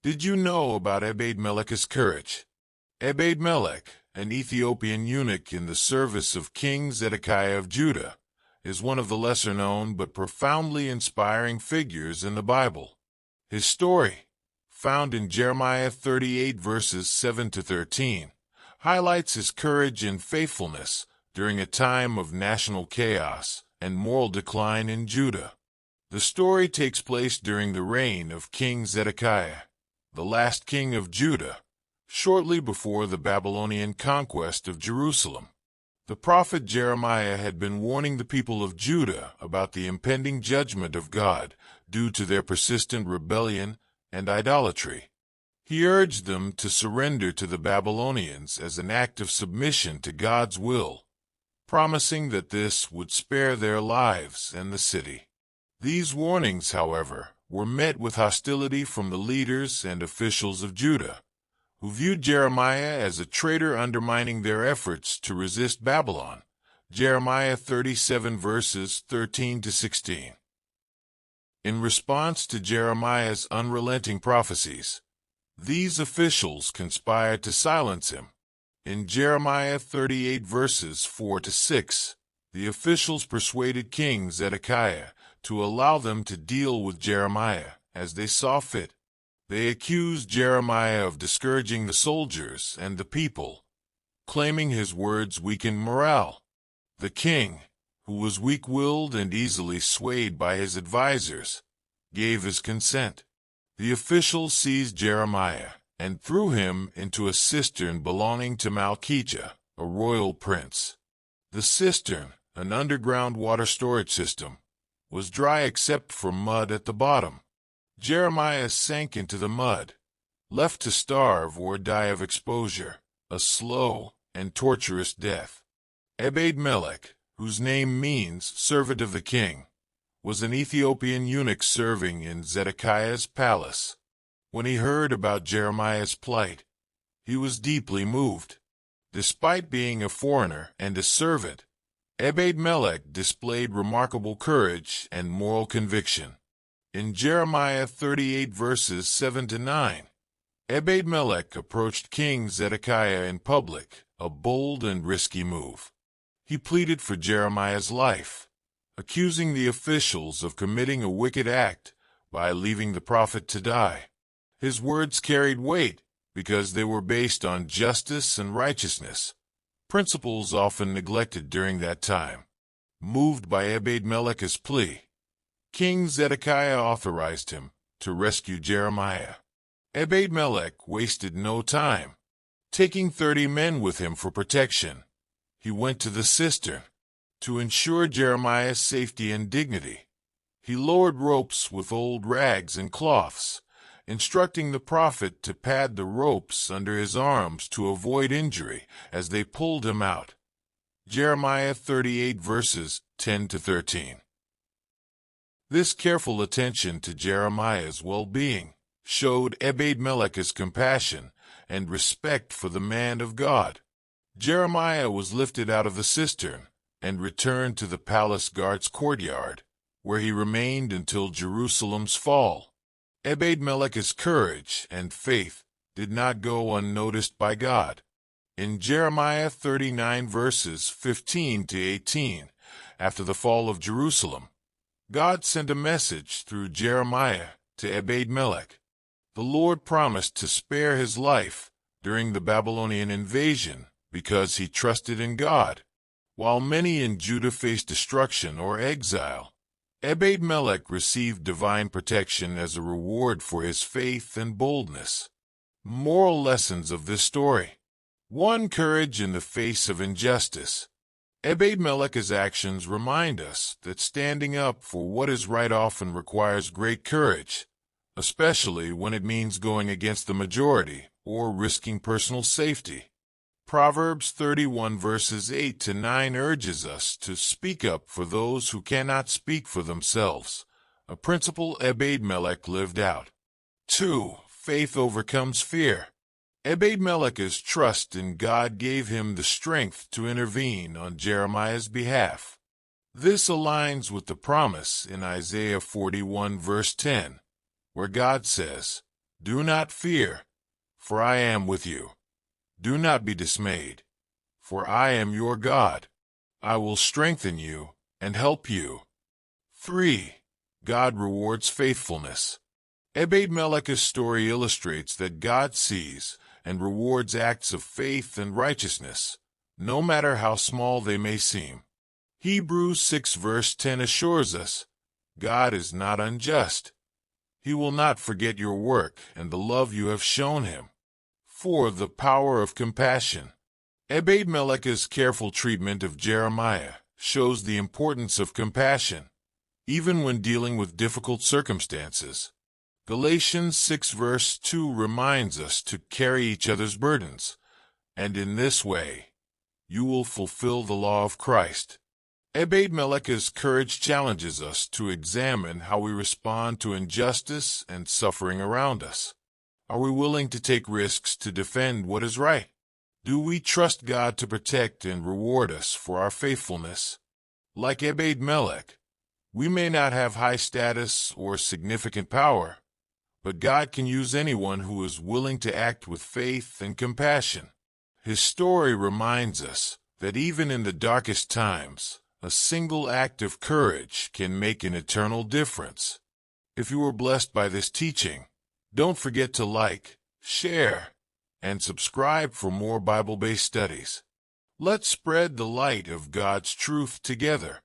Did you know about Ebed Melech's courage? Ebed Melech, an Ethiopian eunuch in the service of King Zedekiah of Judah, is one of the lesser-known but profoundly inspiring figures in the Bible. His story, found in Jeremiah 38 verses 7 to 13, highlights his courage and faithfulness during a time of national chaos and moral decline in Judah. The story takes place during the reign of King Zedekiah, the last king of Judah, shortly before the Babylonian conquest of Jerusalem. The prophet Jeremiah had been warning the people of Judah about the impending judgment of God due to their persistent rebellion and idolatry. He urged them to surrender to the Babylonians as an act of submission to God's will, promising that this would spare their lives and the city. These warnings, however, were met with hostility from the leaders and officials of Judah, who viewed Jeremiah as a traitor undermining their efforts to resist Babylon. Jeremiah 37 verses 13 to 16. In response to Jeremiah's unrelenting prophecies, these officials conspired to silence him. In Jeremiah 38 verses 4 to 6, the officials persuaded King Zedekiah to allow them to deal with Jeremiah as they saw fit. They accused Jeremiah of discouraging the soldiers and the people, claiming his words weakened morale. The king, who was weak-willed and easily swayed by his advisers, gave his consent. The officials seized Jeremiah and threw him into a cistern belonging to Malchijah, a royal prince. The cistern, an underground water storage system, was dry except for mud at the bottom. Jeremiah sank into the mud, left to starve or die of exposure, a slow and torturous death. Ebed Melech, whose name means servant of the king, was an Ethiopian eunuch serving in Zedekiah's palace. When he heard about Jeremiah's plight, he was deeply moved. Despite being a foreigner and a servant, Ebed Melech displayed remarkable courage and moral conviction. In Jeremiah 38 verses 7 to 9, Ebed Melech approached King Zedekiah in public, a bold and risky move. He pleaded for Jeremiah's life, accusing the officials of committing a wicked act by leaving the prophet to die. His words carried weight because they were based on justice and righteousness, principles often neglected during that time. Moved by Ebed Melech's plea, King Zedekiah authorized him to rescue Jeremiah. Ebed Melech wasted no time. Taking 30 men with him for protection, he went to the cistern. To ensure Jeremiah's safety and dignity, he lowered ropes with old rags and cloths, instructing the prophet to pad the ropes under his arms to avoid injury as they pulled him out. Jeremiah 38 verses 10 to 13. This careful attention to Jeremiah's well-being showed Ebed Melech's compassion and respect for the man of God. Jeremiah was lifted out of the cistern and returned to the palace guard's courtyard, where he remained until Jerusalem's fall. Ebed Melech's courage and faith did not go unnoticed by God. In Jeremiah 39 verses 15 to 18, after the fall of Jerusalem, God sent a message through Jeremiah to Ebed Melech. The Lord promised to spare his life during the Babylonian invasion because he trusted in God. While many in Judah faced destruction or exile, Ebed Melech received divine protection as a reward for his faith and boldness. Moral lessons of this story. 1. Courage in the face of injustice. Ebed Melech's actions remind us that standing up for what is right often requires great courage, especially when it means going against the majority or risking personal safety. Proverbs 31 verses 8 to 9 urges us to speak up for those who cannot speak for themselves, a principle Ebed Melech lived out. 2. Faith overcomes fear. Ebed Melech's trust in God gave him the strength to intervene on Jeremiah's behalf. This aligns with the promise in Isaiah 41 verse 10, where God says, Do not fear, for I am with you. Do not be dismayed, for I am your God. I will strengthen you and help you. 3. God rewards faithfulness. Ebed Melech's story illustrates that God sees and rewards acts of faith and righteousness, no matter how small they may seem. Hebrews 6 verse 10 assures us, God is not unjust. He will not forget your work and the love you have shown him. 4. The power of compassion. Ebed Melech's careful treatment of Jeremiah shows the importance of compassion, even when dealing with difficult circumstances. Galatians 6 verse 2 reminds us to carry each other's burdens, and in this way, you will fulfill the law of Christ. Ebed Melech's courage challenges us to examine how we respond to injustice and suffering around us. Are we willing to take risks to defend what is right? Do we trust God to protect and reward us for our faithfulness? Like Ebed Melech, we may not have high status or significant power, but God can use anyone who is willing to act with faith and compassion. His story reminds us that even in the darkest times, a single act of courage can make an eternal difference. If you were blessed by this teaching, don't forget to like, share, and subscribe for more Bible-based studies. Let's spread the light of God's truth together.